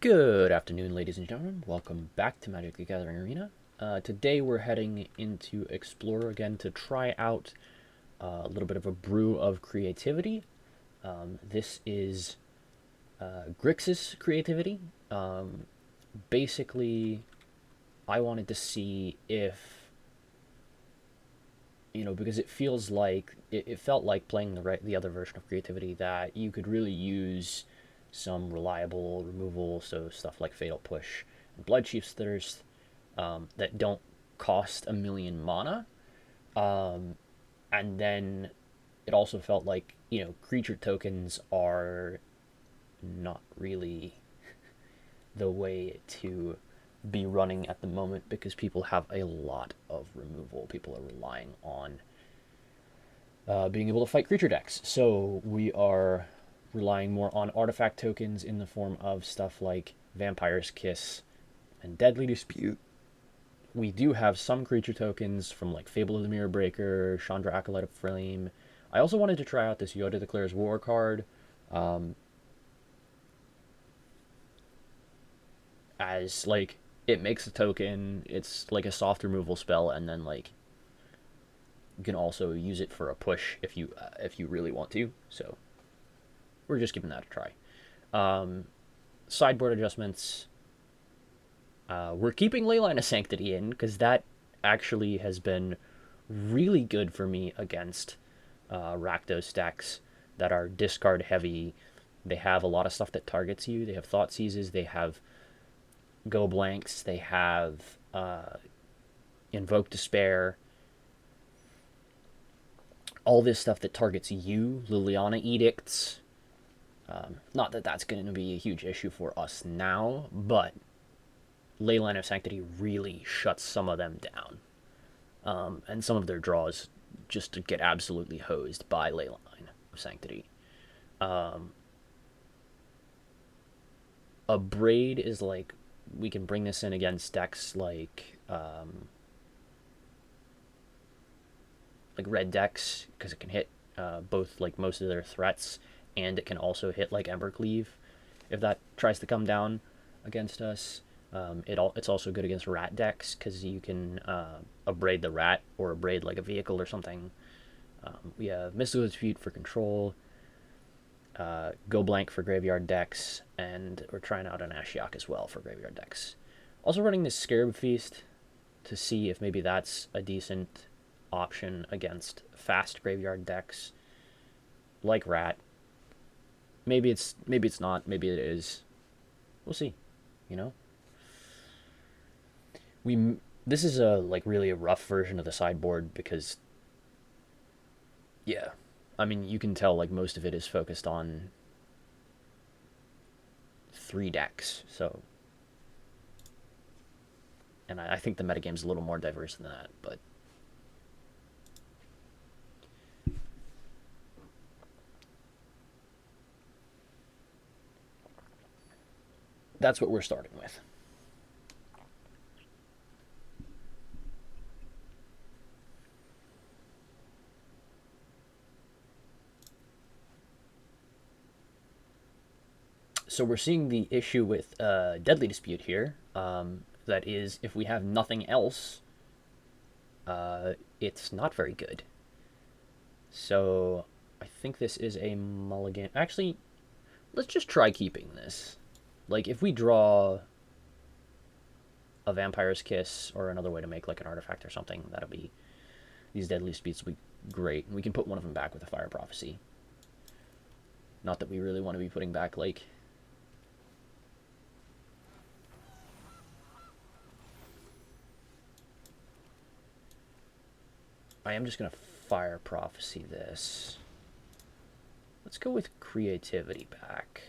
Good afternoon, ladies and gentlemen. Welcome back to Magic the Gathering Arena. Today we're heading into Explorer again to try out a little bit of a brew of creativity. This is Grixis creativity. Basically, I wanted to see if, because it feels like, it felt like playing the other version of creativity that you could really use some reliable removal, so stuff like Fatal Push and Bloodchief's Thirst that don't cost a million mana. And then it also felt like, creature tokens are not really the way to be running at the moment because people have a lot of removal. People are relying on being able to fight creature decks. So we are relying more on artifact tokens in the form of stuff like Vampire's Kiss and Deadly Dispute. We do have some creature tokens from like Fable of the Mirror Breaker, Chandra Acolyte of Flame. I also wanted to try out this Yoda Declares War card, as like it makes a token. It's like a soft removal spell, and then like you can also use it for a push if you really want to. So we're just giving that a try. Sideboard adjustments. We're keeping Leyline of Sanctity in because that actually has been really good for me against Rakdos decks that are discard heavy. They have a lot of stuff that targets you. They have Thought Seizes. They have Go Blanks. They have Invoke Despair. All this stuff that targets you. Liliana Edicts. Not that that's going to be a huge issue for us now, but Leyline of Sanctity really shuts some of them down. And some of their draws just to get absolutely hosed by Leyline of Sanctity. A Braid is like, we can bring this in against decks like red decks because it can hit both like most of their threats, and it can also hit like Embercleave if that tries to come down against us. It's also good against rat decks because you can abrade the rat or abrade like a vehicle or something. We have Mystical Dispute for control, Go Blank for graveyard decks, and we're trying out an Ashiok as well for graveyard decks. Also running this Scarab Feast to see if maybe that's a decent option against fast graveyard decks like rat. Maybe it's not. Maybe it is. We'll see. You know, we this is a like really a rough version of the sideboard because yeah, I mean you can tell like most of it is focused on three decks. So, and I think the metagame's a little more diverse than that, but that's what we're starting with. So we're seeing the issue with Deadly Dispute here. That is, if we have nothing else, it's not very good. So I think this is a mulligan. Actually, let's just try keeping this. Like, if we draw a Vampire's Kiss or another way to make like an artifact or something, that'll be, these Deadly Disputes will be great. We can put one of them back with a Fire Prophecy. Not that we really want to be putting back like I am just going to Fire Prophecy this. Let's go with Creativity back.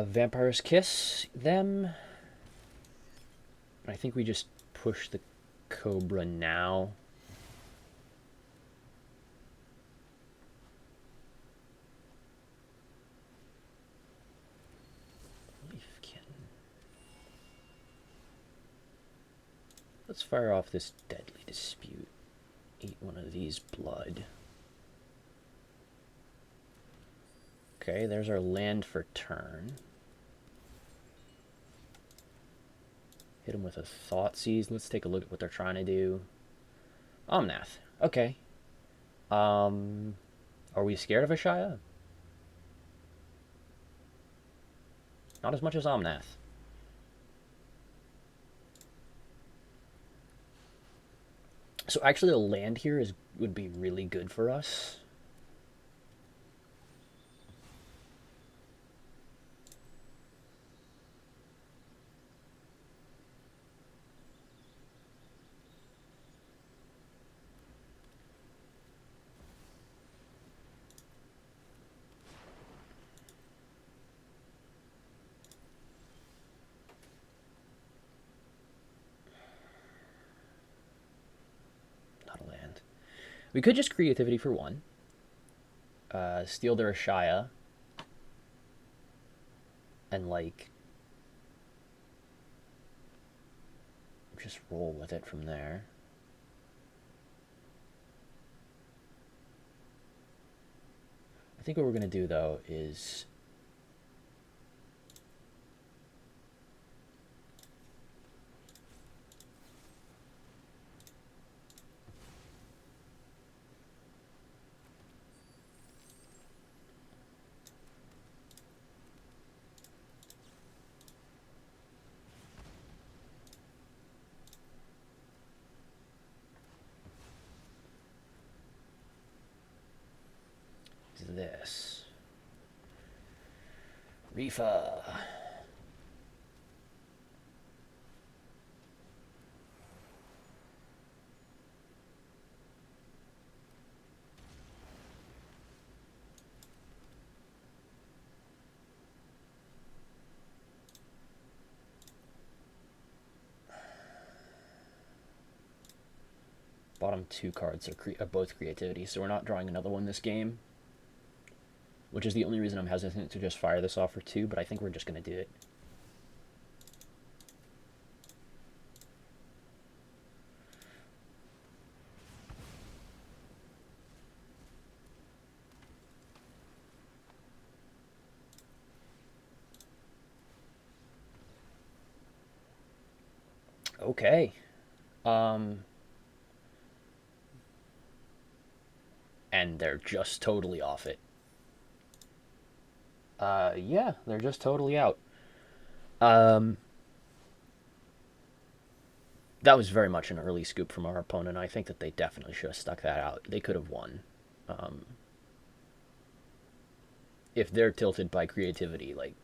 Vampire's Kiss them. I think we just push the Cobra now. Let's fire off this Deadly Dispute. Eat one of these blood. Okay, there's our land for turn. Hit them with a Thoughtseize. Let's take a look at what they're trying to do. Omnath. Okay. Are we scared of Ashaya? Not as much as Omnath. So actually a land here would be really good for us. Not a land. We could just creativity for one. Steal their Ashaya. And like just roll with it from there. I think what we're gonna do though is this. Rifa. Bottom two cards are both creativity, so we're not drawing another one this game. Which is the only reason I'm hesitant to just fire this off for two, but I think we're just going to do it. Okay. And they're just totally off it. Yeah, they're just totally out. That was very much an early scoop from our opponent. I think that they definitely should have stuck that out. They could have won. If they're tilted by creativity, like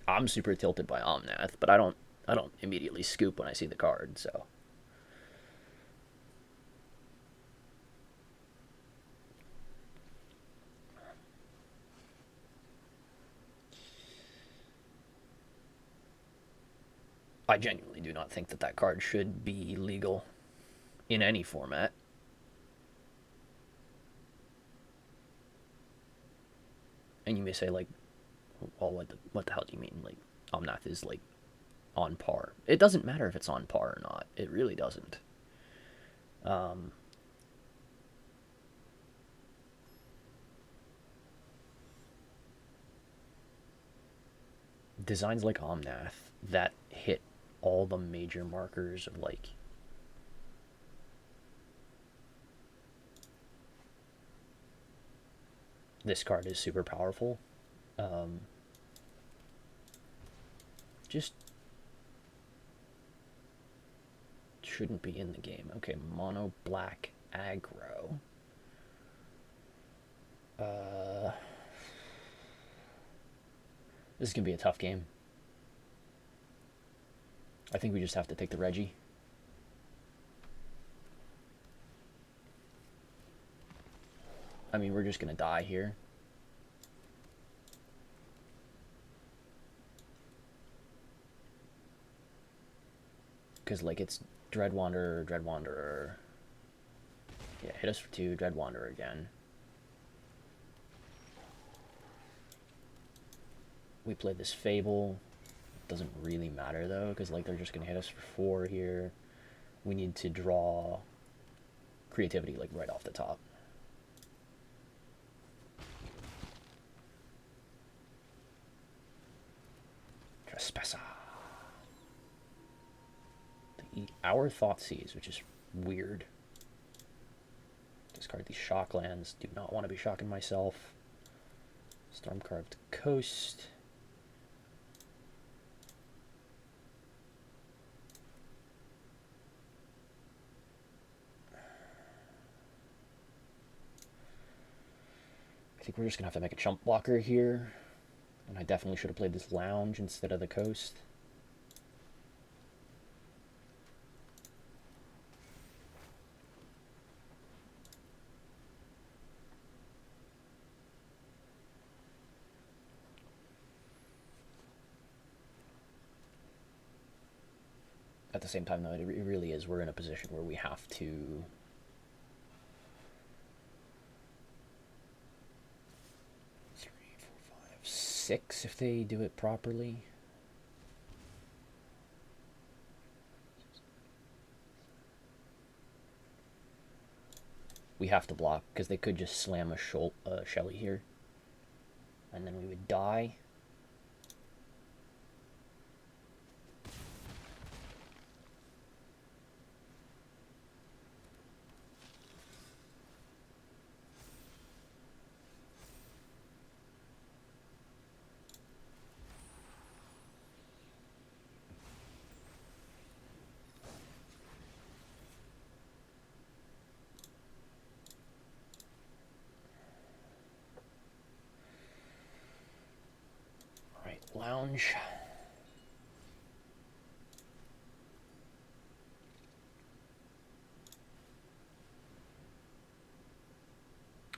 I'm super tilted by Omnath, but I don't immediately scoop when I see the card, so I genuinely do not think that that card should be legal in any format. And you may say, like, well, what the hell do you mean? Like, Omnath is, like, on par. It doesn't matter if it's on par or not. It really doesn't. Designs like Omnath that hit all the major markers of, like, this card is super powerful. Just shouldn't be in the game. Okay, mono black aggro. This is gonna be a tough game. I think we just have to take the Reggie. I mean, we're just gonna die here. Because, like, it's Dread Wanderer, Dread Wanderer. Yeah, hit us for two, Dread Wanderer again. We played this Fable. Doesn't really matter though, because like they're just gonna hit us for 4 here. We need to draw creativity like right off the top. Trespasser. To eat our Thoughtseize, which is weird. Discard these shock lands. Do not want to be shocking myself. Stormcarved Coast. I think we're just going to have to make a chump blocker here. And I definitely should have played this Lounge instead of the Coast. At the same time, though, it really is. We're in a position where we have to 3, 4, 5, 6 if they do it properly. We have to block because they could just slam a Shelly here, and then we would die. Lounge.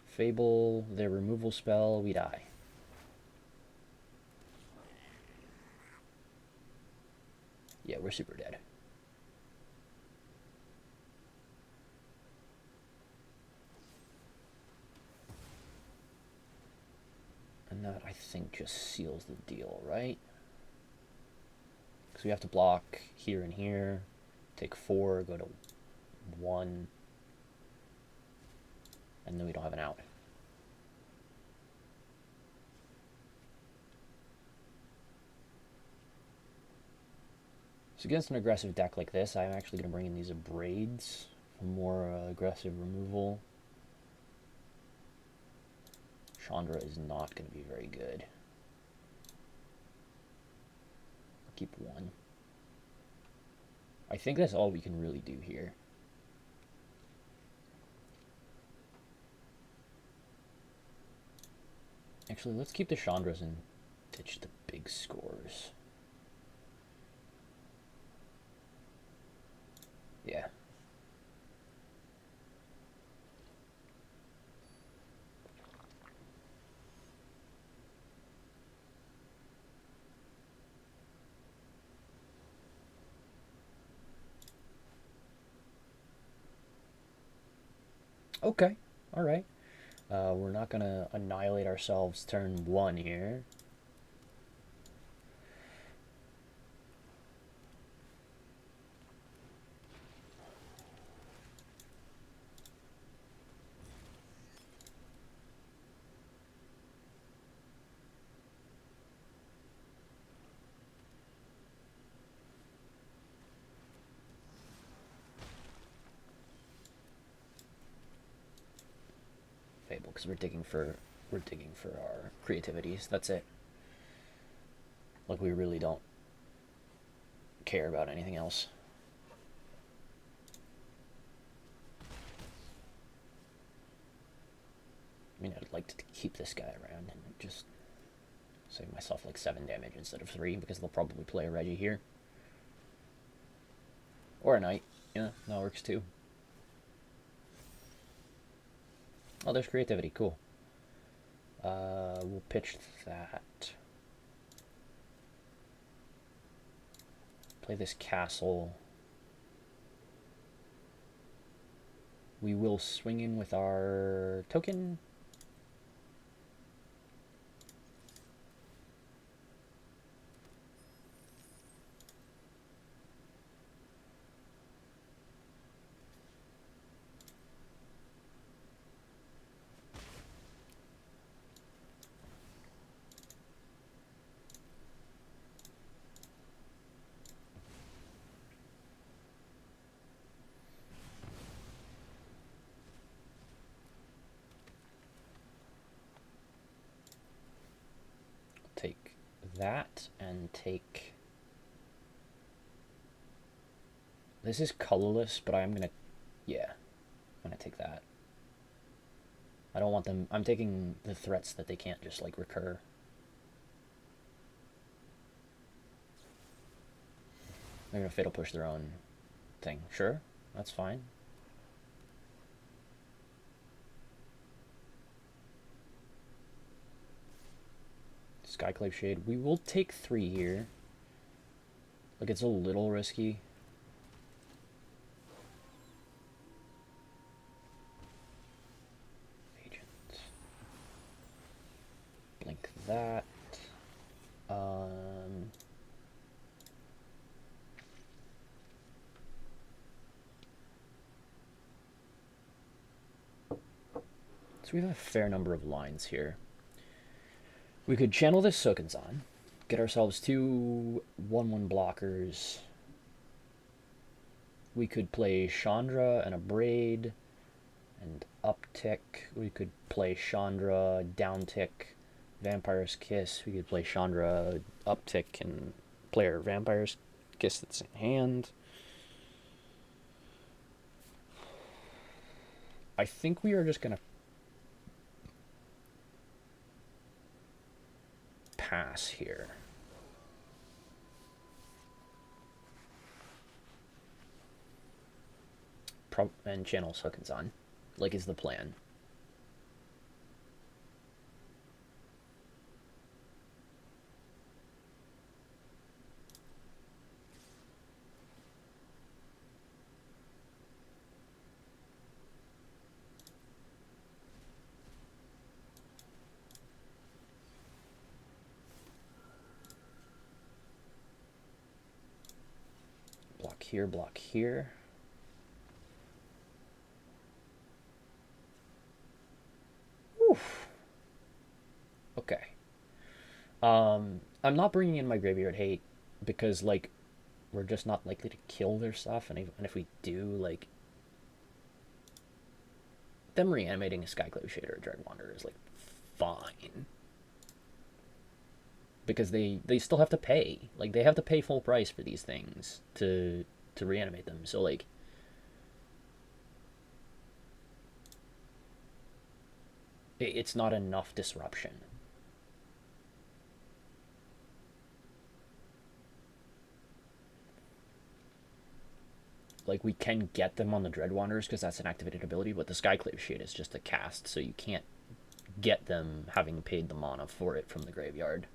Fable, their removal spell, we die. Yeah, we're super dead. And that, I think, just seals the deal, right? Because we have to block here and here. Take 4, go to 1. And then we don't have an out. So against an aggressive deck like this, I'm actually going to bring in these Abrades for more aggressive removal. Chandra is not going to be very good. I'll keep 1. I think that's all we can really do here. Actually, let's keep the Chandras and ditch the big scores. Yeah. Okay, alright. We're not going to annihilate ourselves turn 1 here. Fable, because we're digging for our creativities. That's it. Like, we really don't care about anything else. I mean, I'd like to keep this guy around and just save myself like 7 damage instead of 3, because they'll probably play a Reggie here. Or a Knight. Yeah, that works too. Oh, there's creativity. Cool. We'll pitch that. Play this castle. We will swing in with our token. that and take... This is colorless, but I'm gonna... Yeah, I'm gonna take that. I don't want them... I'm taking the threats that they can't just, like, recur. They're gonna fatal push their own thing. Sure, that's fine. Skyclave Shade. We will take 3 here. Like, it's a little risky. Agent. Blink that. So we have a fair number of lines here. We could channel this Sokenzan, get ourselves 2 1/1 blockers. We could play Chandra and a Braid and uptick. We could play Chandra, downtick, Vampire's Kiss. We could play Chandra, uptick, and play our Vampire's Kiss that's in hand. I think we are just going to pass here. And channel Sokenzan, like is the plan. Block here, block here. Oof. Okay. I'm not bringing in my Graveyard Hate because, like, we're just not likely to kill their stuff, and if we do, like, them reanimating a Skyclave Shader or Dread Wanderer is, like, fine. Because they still have to pay. Like, they have to pay full price for these things to reanimate them. So, like, it's not enough disruption. Like, we can get them on the Dread Wanderers because that's an activated ability, but the Skyclave Shade is just a cast, so you can't get them having paid the mana for it from the graveyard.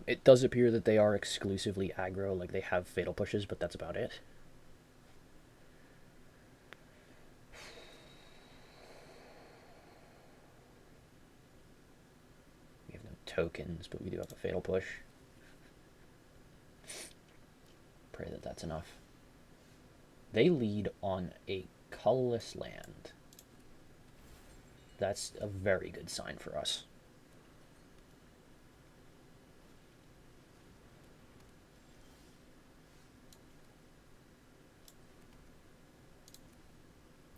It does appear that they are exclusively aggro, like they have fatal pushes, but that's about it. We have no tokens, but we do have a fatal push. Pray that that's enough. They lead on a colorless land. That's a very good sign for us.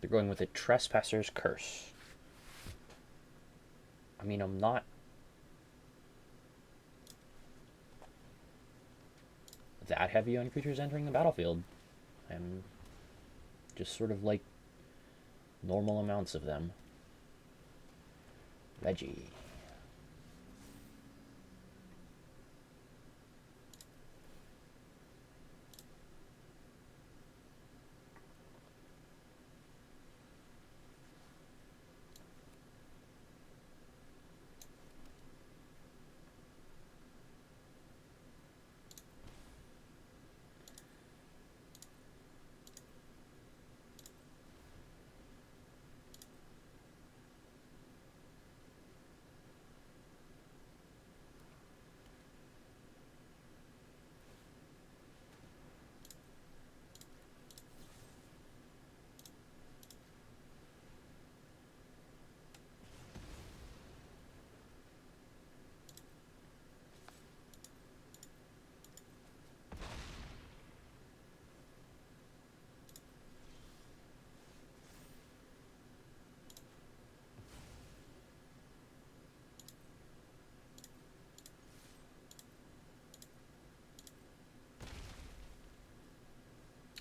They're going with a Trespasser's Curse. I mean, I'm not that heavy on creatures entering the battlefield. I'm just sort of like normal amounts of them. Reggie.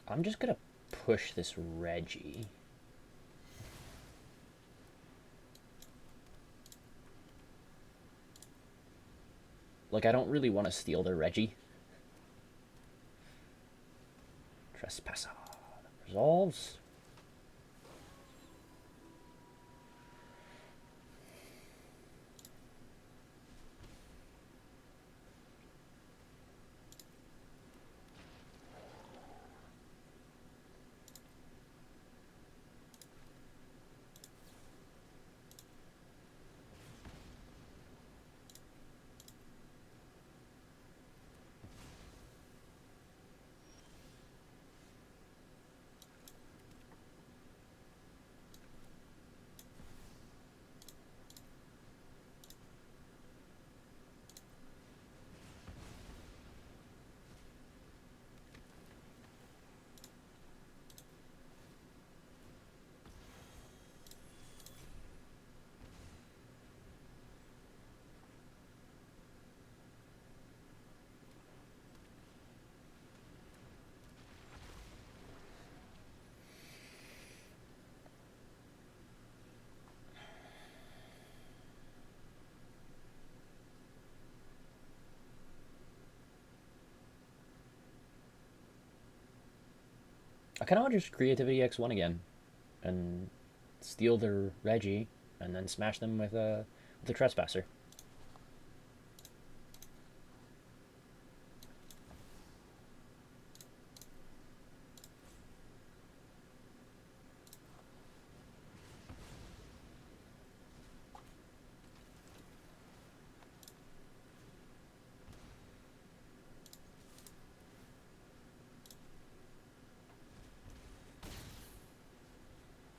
I'm just gonna push this Reggie. Like, I don't really want to steal their Reggie. Trespasser. Resolves. I kind of want to just Creativity X1 again and steal their Reggie and then smash them with the Trespasser.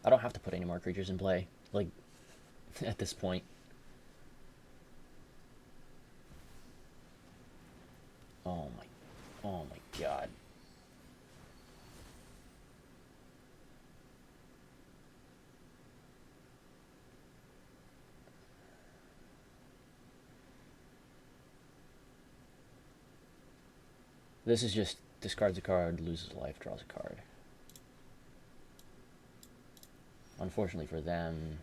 I don't have to put any more creatures in play, like, at this point. Oh my, oh my god. This is just discards a card, loses a life, draws a card. Unfortunately for them,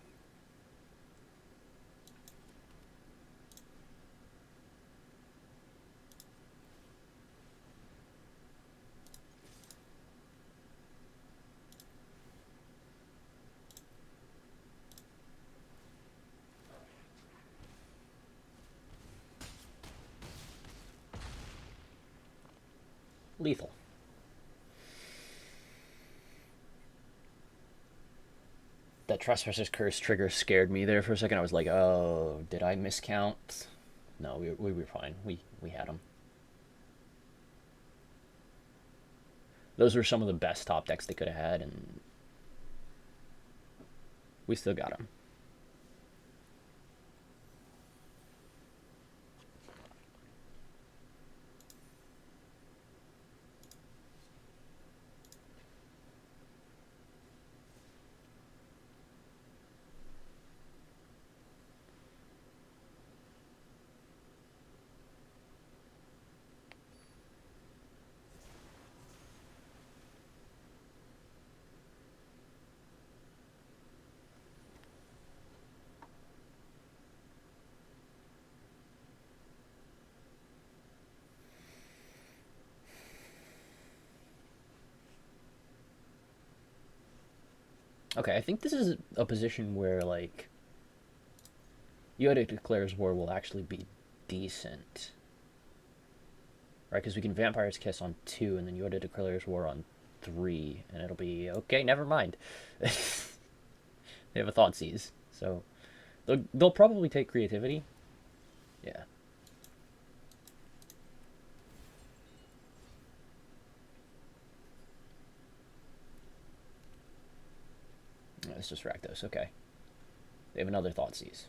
lethal. That Trespasser's Curse trigger scared me there for a second. I was like, oh, did I miscount? No, we were fine. We had them. Those were some of the best top decks they could have had, and we still got them. Okay, I think this is a position where, like, Yoda Declares War will actually be decent. Right, because we can Vampire's Kiss on 2, and then Yoda Declares War on 3, and it'll be, okay, never mind. They have a Thought Seize, so they'll probably take Creativity. Yeah. It's just Rakdos, okay. They have another Thought Seize.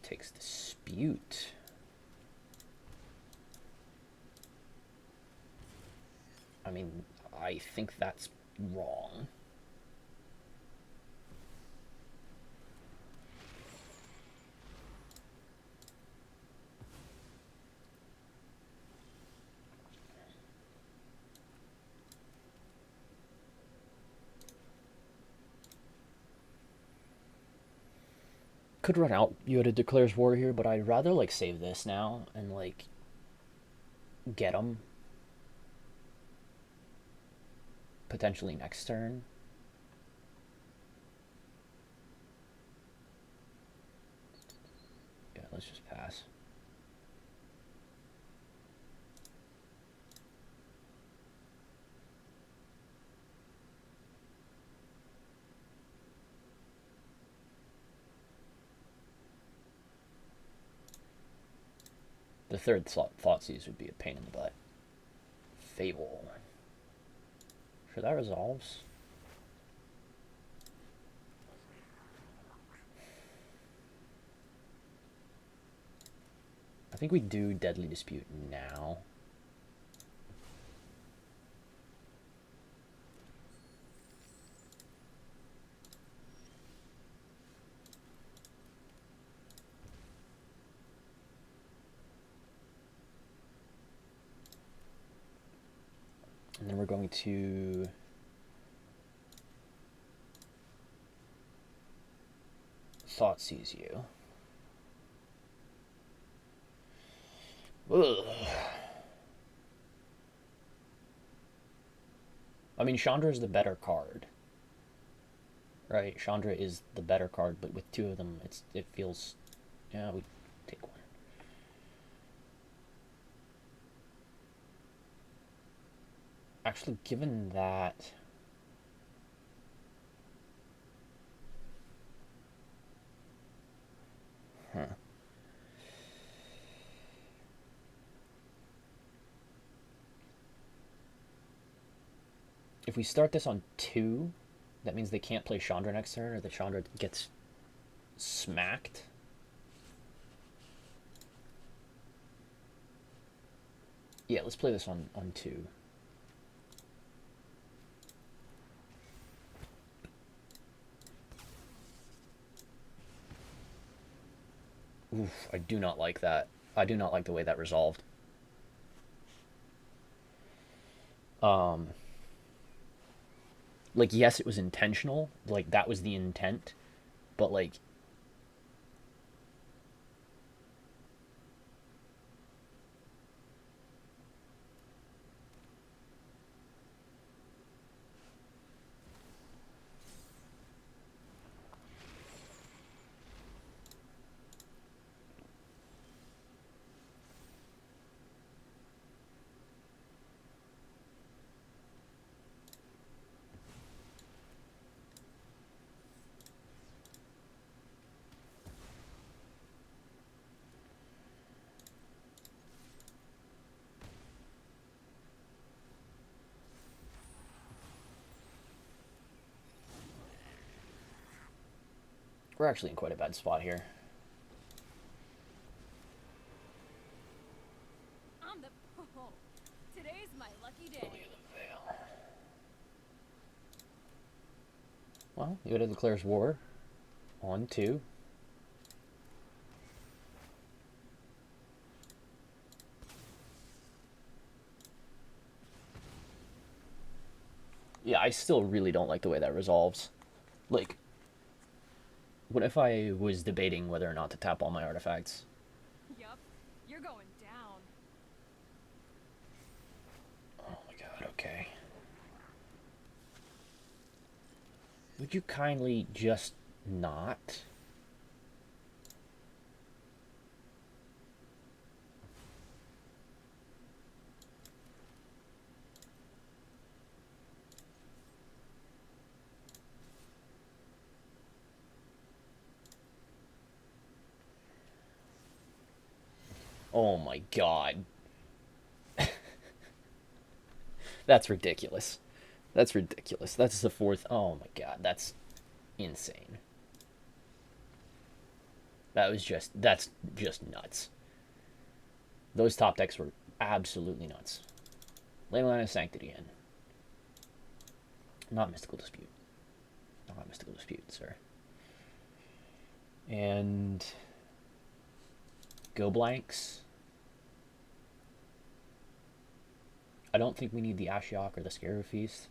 Takes Dispute. I mean, I think that's wrong. Could run out Yoda declares war here, but I'd rather like save this now and like get them potentially next turn. Yeah, let's just pass. The third Thoughtseize would be a pain in the butt. Fable. Sure, that resolves. I think we do Deadly Dispute now. And then we're going to Thoughtseize you. Ugh. I mean, Chandra is the better card, right? Chandra is the better card, but with two of them, it feels, yeah, we take one. Actually, given that, huh? If we start this on 2, that means they can't play Chandra next turn, or the Chandra gets smacked. Yeah, let's play this on 2. Oof, I do not like that. I do not like the way that resolved. Like, yes, it was intentional. Like, that was the intent. But, like, we're actually in quite a bad spot here. On the pole. Today's my lucky day. Well, Yoda declares war on 2. Yeah, I still really don't like the way that resolves. Like, what if I was debating whether or not to tap all my artifacts? Yup, you're going down. Oh my god, okay. Would you kindly just not? Oh my god. That's ridiculous. That's ridiculous. That's the fourth. Oh my god, that's insane. That's just nuts. Those top decks were absolutely nuts. Leyline of Sanctity in. Not Mystical Dispute. Not Mystical Dispute, sir. And go blanks. I don't think we need the Ashiok or the Scarab Feast.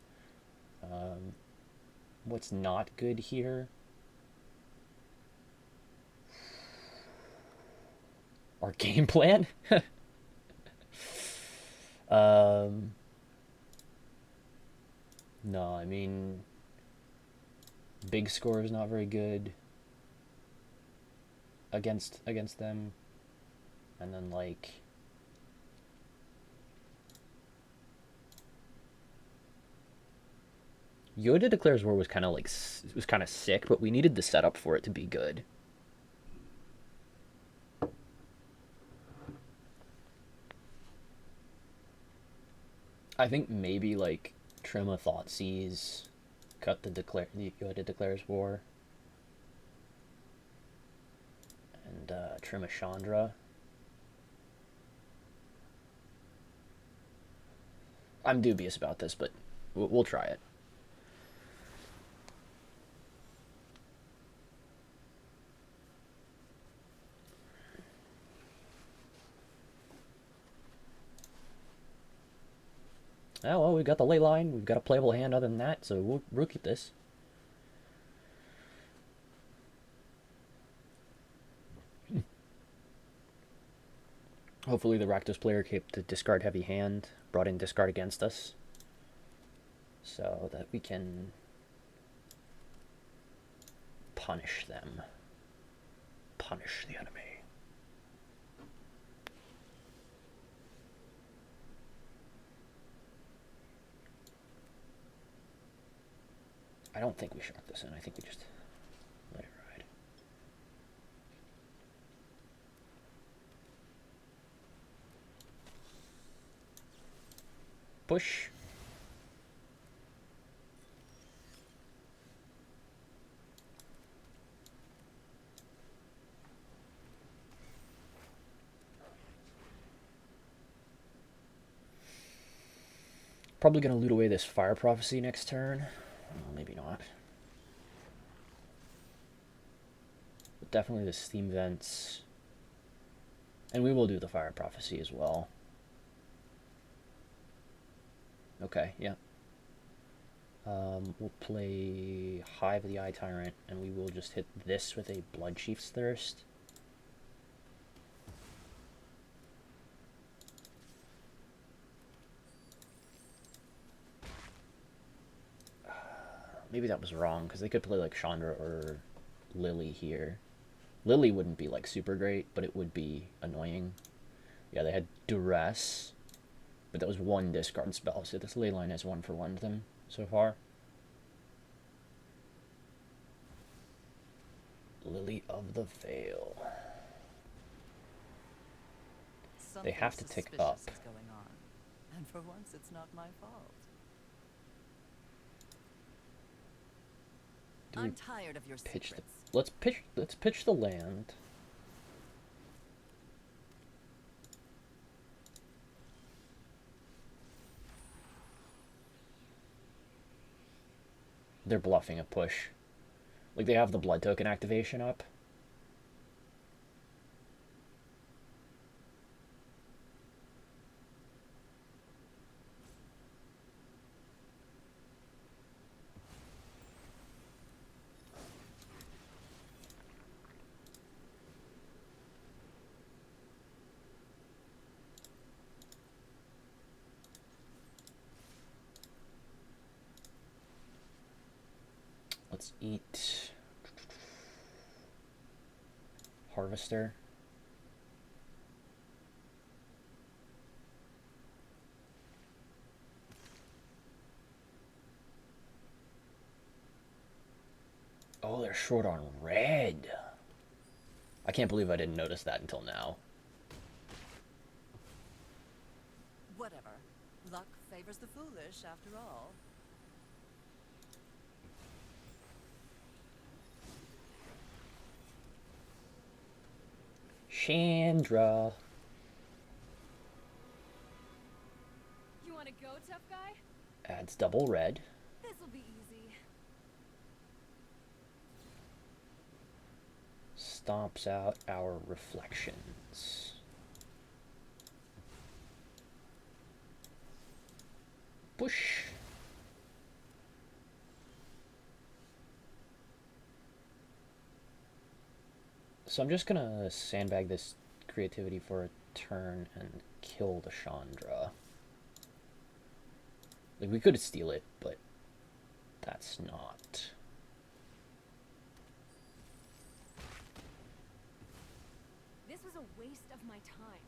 What's not good here? Our game plan? um, no, I mean, big score is not very good against them, and then like Yoda Declares War was kind of like was kind of sick, but we needed the setup for it to be good. I think maybe like trim a Thoughtseize, cut the Yoda Declares War, and trim a Chandra. I'm dubious about this, but we'll try it. Oh, well, we've got the ley line. We've got a playable hand other than that, so we'll keep this. Hopefully the Rakdos player kept the discard heavy hand, brought in discard against us, so that we can punish them. Punish the enemy. I don't think we shark this in. I think we just let it ride. Push. Probably going to loot away this Fire Prophecy next turn. Well, maybe not. But definitely the Steam Vents. And we will do the Fire Prophecy as well. Okay, yeah. We'll play Hive of the Eye Tyrant, and we will just hit this with a Bloodchief's Thirst. Maybe that was wrong, because they could play like Chandra or Lily here. Lily wouldn't be like super great, but it would be annoying. Yeah, they had Duress, but that was one discard spell, so this Leyline has 1-for-1 them so far. Lily of the Veil. They have to tick up. Is going on. And for once, it's not my fault. I'm tired of your secrets. Let's pitch the land. They're bluffing a push. Like, they have the blood token activation up. Let's eat Harvester. Oh, they're short on red. I can't believe I didn't notice that until now. Whatever. Luck favors the foolish, after all. Chandra. You want to go, tough guy? Adds double red. This'll be easy. Stomps out our reflections. Push. So I'm just gonna sandbag this creativity for a turn and kill the Chandra. Like, we could steal it, but that's not. This was a waste of my time.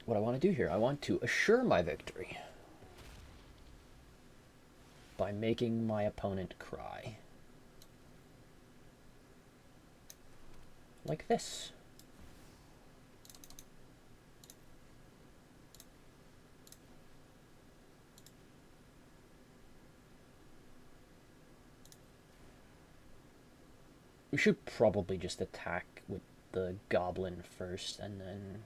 What I want to do here, I want to assure my victory by making my opponent cry. Like this. We should probably just attack with the goblin first and then...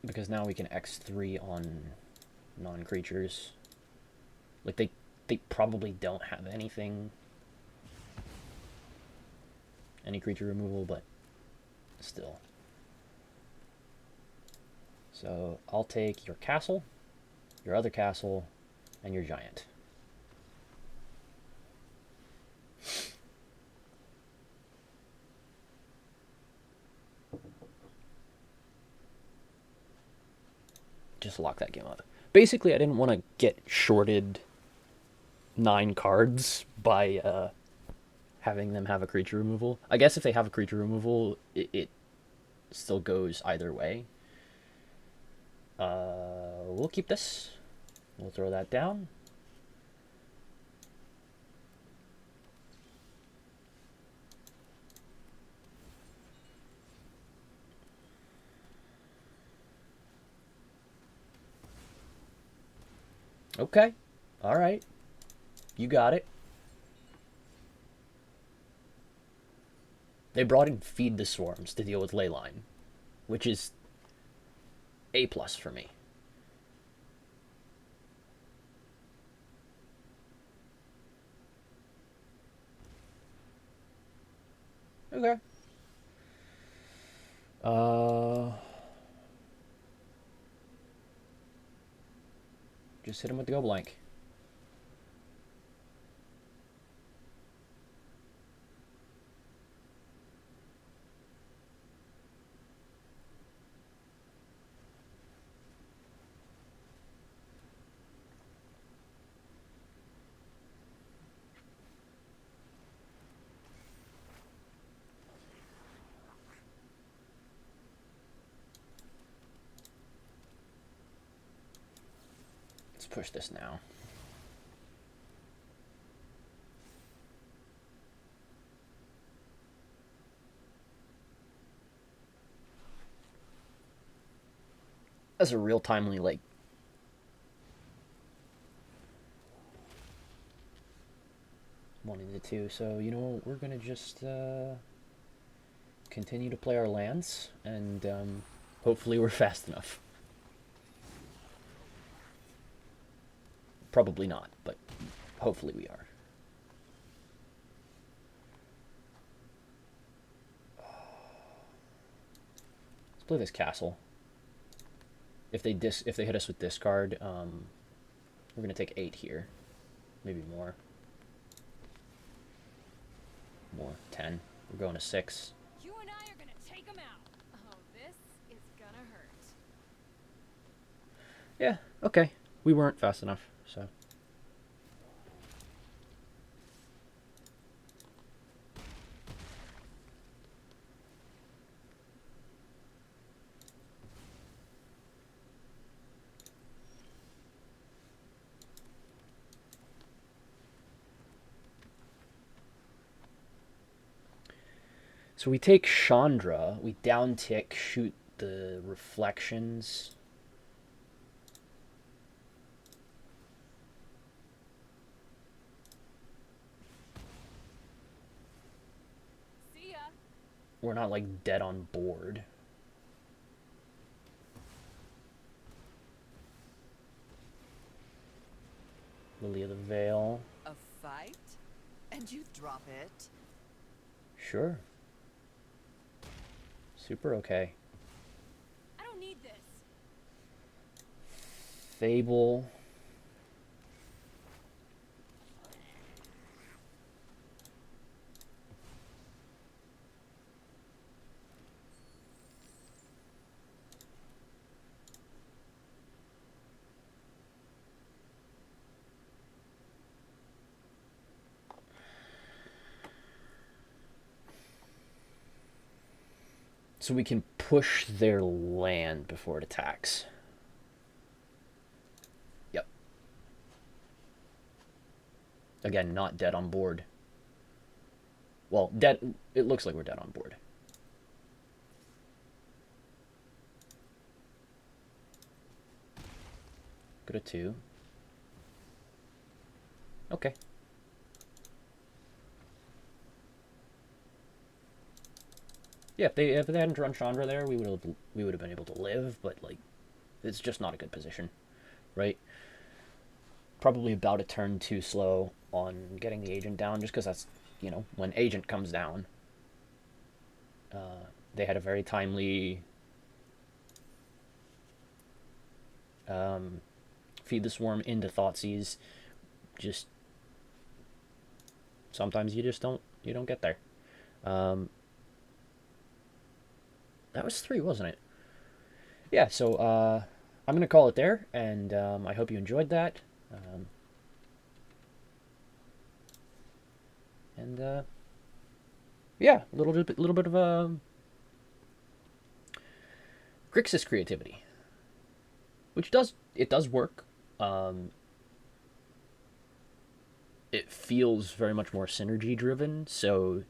Because now we can X3 on non-creatures. Like, they probably don't have anything. Any creature removal, but still. So, I'll take your castle, your other castle, and your giant. Just lock that game up. Basically, I didn't want to get shorted 9 cards by having them have a creature removal. I guess if they have a creature removal, it still goes either way. We'll keep this. We'll throw that down. Okay. Alright. You got it. They brought in Feed the Swarms to deal with Leyline, which is A+ for me. Okay. Just hit him with the go blank. Let's push this now. That's a real timely, like, wanting to two. So, you know, we're gonna just continue to play our lands, and hopefully we're fast enough. Probably not, but hopefully we are. Let's play this castle. If they hit us with discard, we're gonna take 8 here, maybe more. 10. We're going to 6. You and I are gonna take them out. Oh, this is gonna hurt. Yeah, okay. We weren't fast enough, so. So we take Chandra, we down tick, shoot the reflections. See ya. We're not like dead on board. Lily of the Veil. A fight? And you drop it? Sure. Super okay. Fable. So we can push their land before it attacks. Yep. Again, not dead on board. Well, dead. It looks like we're dead on board. Go to 2. Okay. Yeah, if they hadn't run Chandra there, we would have been able to live, but like, it's just not a good position, right? Probably about a turn too slow on getting the agent down, just because that's, you know, when agent comes down, they had a very timely feed the swarm into Thoughtseize. Just sometimes you don't get there. That was 3, wasn't it? Yeah, so I'm going to call it there, and I hope you enjoyed that. Yeah, a little bit of Grixis creativity, which does work. It feels very much more synergy driven, so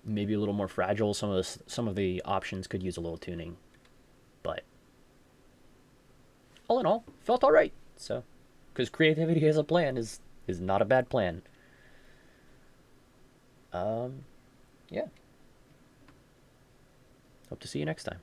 maybe a little more fragile. Some of the options could use a little tuning, but all in all, felt all right. So, because creativity as a plan is not a bad plan. Yeah. Hope to see you next time.